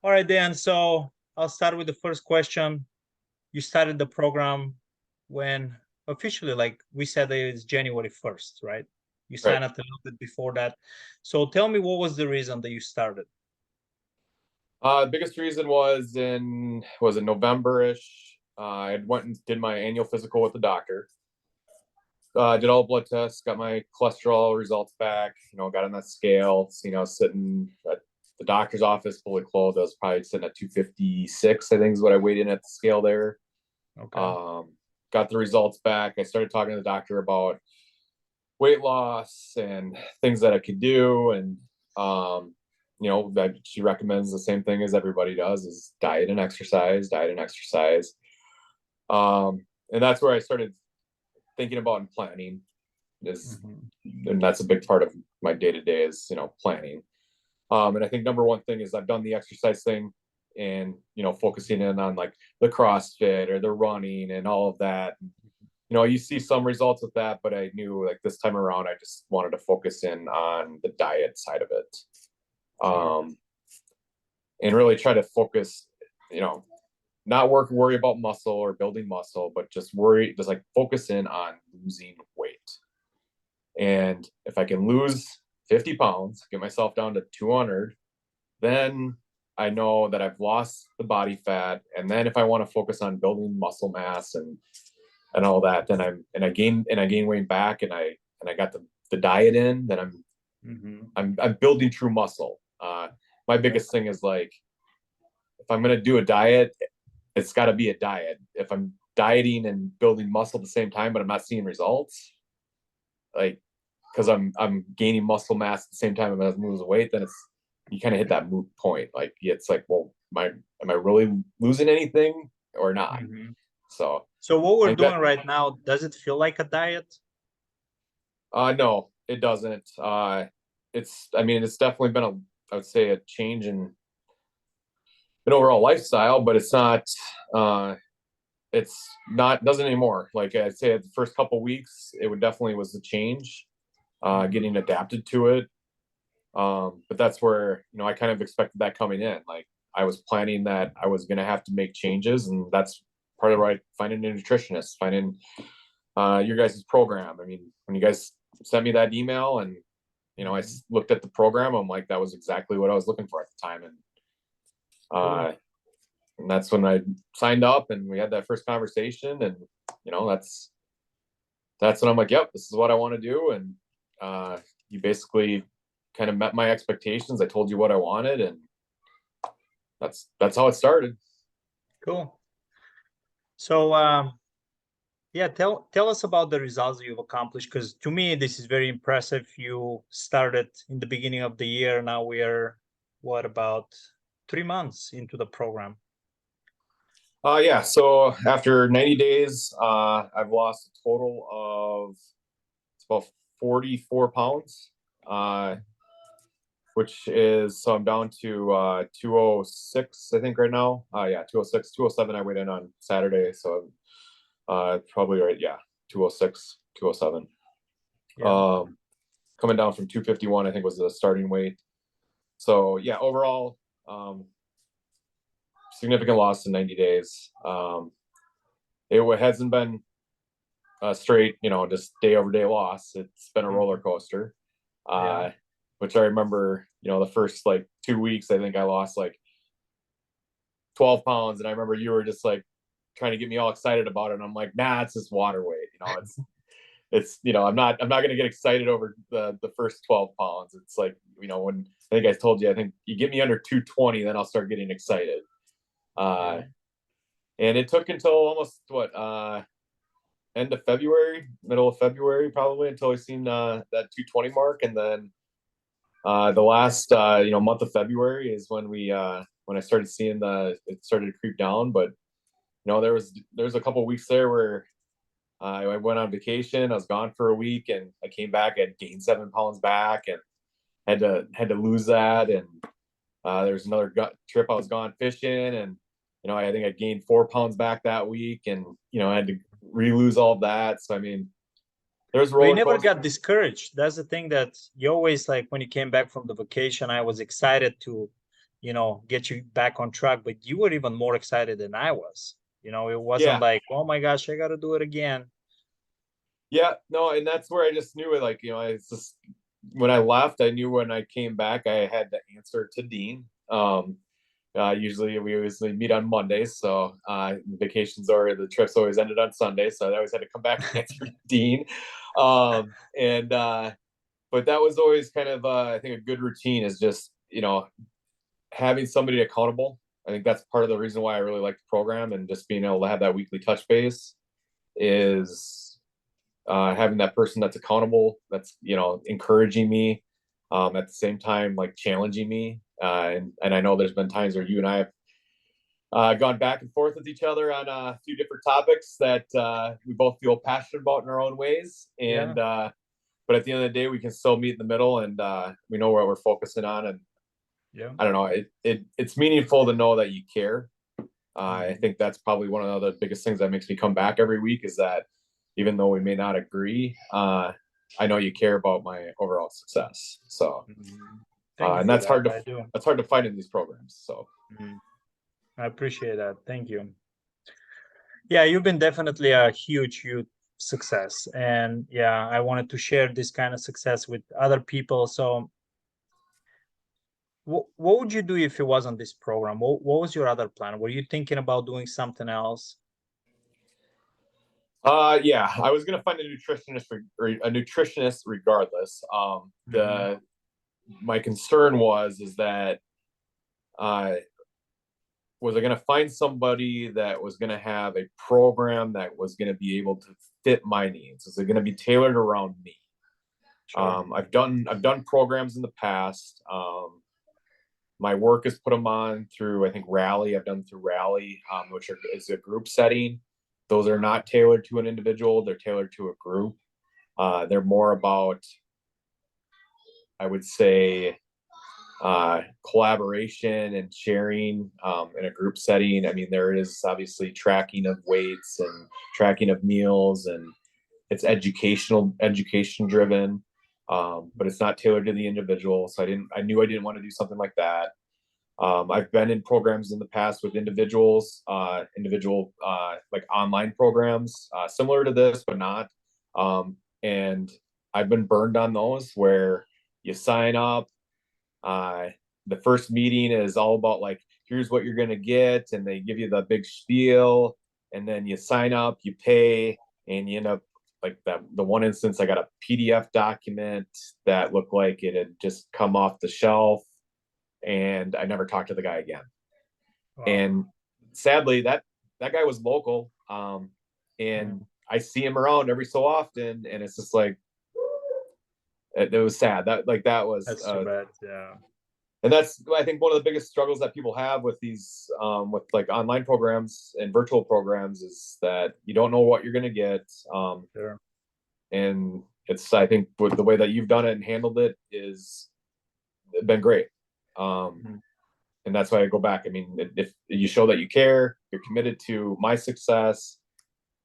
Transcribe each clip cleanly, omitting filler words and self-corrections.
All right, Dan. So I'll start with the first question. You started the program when officially, like we said, it's January 1st, right? You Right. signed up a little bit before that. So tell me, what was the reason that you started? The biggest reason was in November-ish. I went and did my annual physical with the doctor. Did all the blood tests, got my cholesterol results back. Got on that scale. Sitting at the doctor's office, fully clothed. I was probably sitting at 256. I think is what I weighed in at the scale there. Okay. Got the results back. I started talking to the doctor about weight loss and things that I could do, and that she recommends the same thing as everybody does: is diet and exercise, diet and exercise. And that's where I started thinking about and planning is, and that's a big part of my day to day is planning. And I think number one thing is I've done the exercise thing, and focusing in on like the CrossFit or the running and all of that. You see some results with that, but I knew like this time around, I just wanted to focus in on the diet side of it. And really try to focus, not worry about muscle or building muscle, but just like focus in on losing weight. And if I can lose 50 pounds, get myself down to 200, then I know that I've lost the body fat. And then if I want to focus on building muscle mass and all that, then I gain weight back, and I got the diet in, then I'm building true muscle. My biggest thing is like, if I'm gonna do a diet, it's got to be a diet. If I'm dieting and building muscle at the same time, but I'm not seeing results, like because I'm gaining muscle mass at the same time as I'm losing weight, then you kind of hit that moot point. Like it's like, well, am I really losing anything or not? So what we're doing right now, does it feel like a diet? No, it doesn't. It's definitely been I would say a change in an overall lifestyle, but it's not doesn't anymore. Like I'd say the first couple weeks, it definitely was a change, getting adapted to it. But that's where, I kind of expected that coming in. Like I was planning that I was going to have to make changes, and that's part of right. Finding a nutritionist, finding your guys' program. I mean, when you guys sent me that email and, I looked at the program, I'm like, that was exactly what I was looking for at the time. And that's when I signed up and we had that first conversation, and, that's when I'm like, yep, this is what I want to do. And you basically kind of met my expectations. I told you what I wanted, and that's how it started. Cool. So, yeah, tell us about the results you've accomplished, because to me, this is very impressive. You started in the beginning of the year. Now we are, about 3 months into the program? Yeah. So after 90 days, I've lost a total of about 44 pounds, which is, so I'm down to 206, I think right now. Yeah, 206, 207. I weighed in on Saturday. So probably right. Yeah. 206, 207. Yeah. Coming down from 251, I think was the starting weight. So yeah, overall, significant loss in 90 days. It hasn't been a straight, just day over day loss. It's been a roller coaster. Which I remember, the first like 2 weeks, I think I lost like 12 pounds. And I remember you were just like trying to get me all excited about it. And I'm like, nah, it's just water weight. I'm not going to get excited over the first 12 pounds. It's like, when I think I told you, I think you get me under 220, then I'll start getting excited. And it took until almost end of February, middle of February, probably, until I seen that 220 mark. And then the last month of February is when when I started seeing it started to creep down. But there was a couple of weeks there where I went on vacation. I was gone for a week, and I came back. I had gained 7 pounds back, and had to lose that. And there was another trip I was gone fishing, and I think I gained 4 pounds back that week, and I had to re-lose all of that. So I mean, there's roller coaster. You never got discouraged. That's the thing that you always, like when you came back from the vacation, I was excited to, get you back on track, but you were even more excited than I was. It wasn't Yeah. like, oh my gosh, I got to do it again. Yeah, no, and that's where I just knew it. Like, it's just when I left, I knew when I came back, I had to answer to Dean. Usually we always meet on Mondays, so vacations or the trips always ended on Sunday, so I always had to come back and answer to Dean. And but that was always kind of I think a good routine is just having somebody accountable. I think that's part of the reason why I really like the program, and just being able to have that weekly touch base is having that person that's accountable, that's encouraging me, at the same time like challenging me. And I know there's been times where you and I have gone back and forth with each other on a few different topics that we both feel passionate about in our own ways. And but at the end of the day, we can still meet in the middle, and we know what we're focusing on. And I don't know, it's meaningful to know that you care. I think that's probably one of the biggest things that makes me come back every week, is that even though we may not agree, I know you care about my overall success. So, and that's hard to find in these programs. So, I appreciate that. Thank you. Yeah, you've been definitely a huge success, and yeah, I wanted to share this kind of success with other people. So, what would you do if it wasn't this program? What was your other plan? Were you thinking about doing something else? Yeah, I was gonna find a nutritionist regardless. My concern is that was I gonna find somebody that was gonna have a program that was gonna be able to fit my needs? Is it gonna be tailored around me? Sure. I've done programs in the past. My work has put them on through, I think, Rally. I've done through Rally, which is a group setting. Those are not tailored to an individual. They're tailored to a group. They're more about, I would say, collaboration and sharing in a group setting. I mean, there is obviously tracking of weights and tracking of meals, and it's education driven, but it's not tailored to the individual. So I knew I didn't want to do something like that. I've been in programs in the past with individuals, like online programs, similar to this, but not. And I've been burned on those where you sign up. The first meeting is all about like, here's what you're going to get. And they give you the big spiel, and then you sign up, you pay, and you end up like the one instance, I got a PDF document that looked like it had just come off the shelf, and I never talked to the guy again. Wow. And sadly, that guy was local. And I see him around every so often, and it's just like, it was sad. That's too bad. Yeah. And that's, I think, one of the biggest struggles that people have with these, with like online programs and virtual programs, is that you don't know what you're going to get. Sure. And it's, I think, with the way that you've done it and handled it is been great. And that's why I go back. I mean, if you show that you care, you're committed to my success.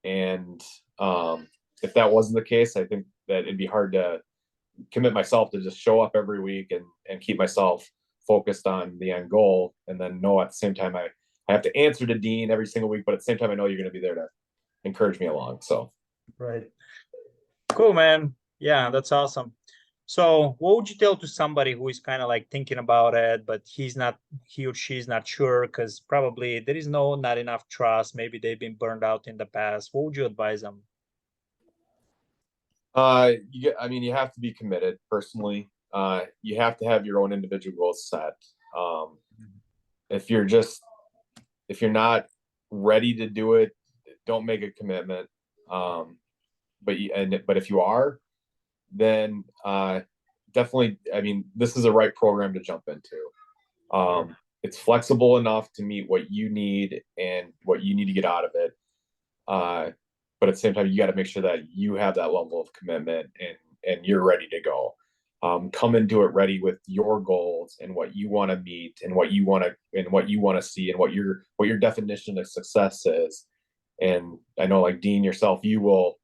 And if that wasn't the case, I think that it'd be hard to commit myself to just show up every week and keep myself focused on the end goal, and then know at the same time I have to answer to Dean every single week, but at the same time I know you're going to be there to encourage me along. So right. Cool, man. Yeah, that's awesome. So what would you tell to somebody who is kind of like thinking about it, but he or she's not sure, because probably there is not enough trust. Maybe they've been burned out in the past. What would you advise them? You have to be committed personally. You have to have your own individual goals set. If you're not ready to do it, don't make a commitment. But if you are, then definitely, I mean, this is the right program to jump into. It's flexible enough to meet what you need and what you need to get out of it. But at the same time, you got to make sure that you have that level of commitment and you're ready to go. Come into it ready with your goals and what you want to meet and what you want to see and what your definition of success is. And I know, like Dean, yourself, you will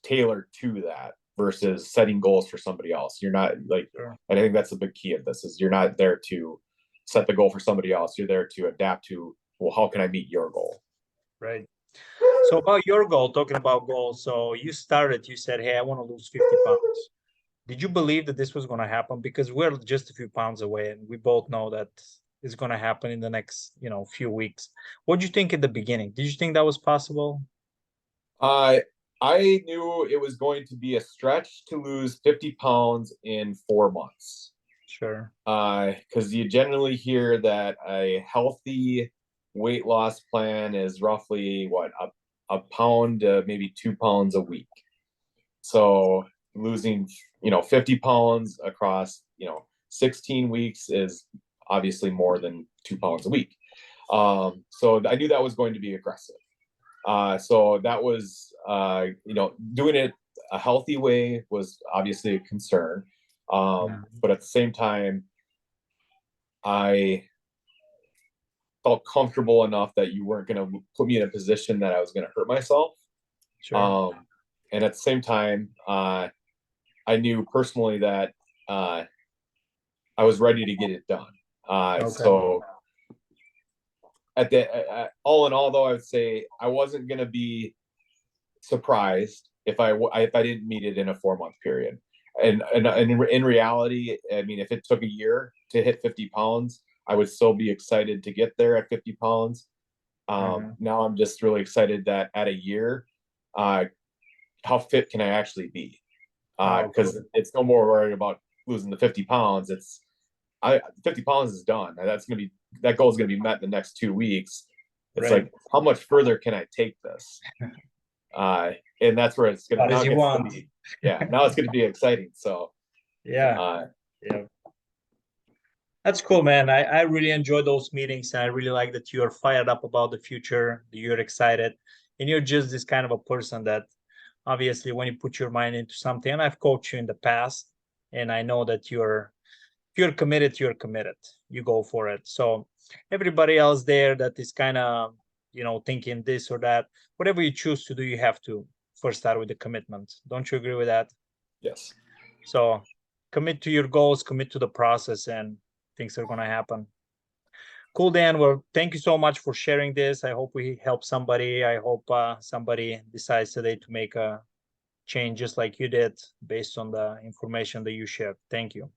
tailor to that versus setting goals for somebody else. You're not like, sure. And I think that's the big key of this, is you're not there to set the goal for somebody else. You're there to adapt to, well, how can I meet your goal? Right. So about your goal, talking about goals, so you said, hey, I want to lose 50 pounds. Did you believe that this was going to happen? Because we're just a few pounds away, and we both know that it's going to happen in the next, few weeks. What did you think at the beginning? Did you think that was possible? I knew it was going to be a stretch to lose 50 pounds in 4 months. Sure. Because you generally hear that a healthy weight loss plan is roughly what, a pound to maybe 2 pounds a week. So losing, 50 pounds across, 16 weeks is obviously more than 2 pounds a week. So I knew that was going to be aggressive. So that was, doing it a healthy way was obviously a concern. But at the same time, I felt comfortable enough that you weren't going to put me in a position that I was going to hurt myself. Sure. And at the same time, I knew personally that I was ready to get it done. Okay. So all in all, though, I would say I wasn't going to be surprised if I didn't meet it in a 4 month period. And in reality, I mean, if it took a year to hit 50 pounds, I would still be excited to get there at 50 pounds. Now I'm just really excited that at a year, how fit can I actually be? Because it's no more worried about losing the 50 pounds. 50 pounds is done. That goal is gonna be met in the next 2 weeks. It's Right. like, how much further can I take this? And that's where it's gonna, Not as you want. now it's gonna be exciting. So Yeah. That's cool, man. I really enjoy those meetings. I really like that you're fired up about the future, that you're excited, and you're just this kind of a person that obviously when you put your mind into something, and I've coached you in the past, and I know that you're committed, you go for it. So everybody else there that is kind of, thinking this or that, whatever you choose to do, you have to first start with the commitment. Don't you agree with that? yes. So commit to your goals, commit to the process, and things are going to happen. Cool, Dan. Well, thank you so much for sharing this. I hope we help somebody. I hope somebody decides today to make a change just like you did based on the information that you shared. Thank you.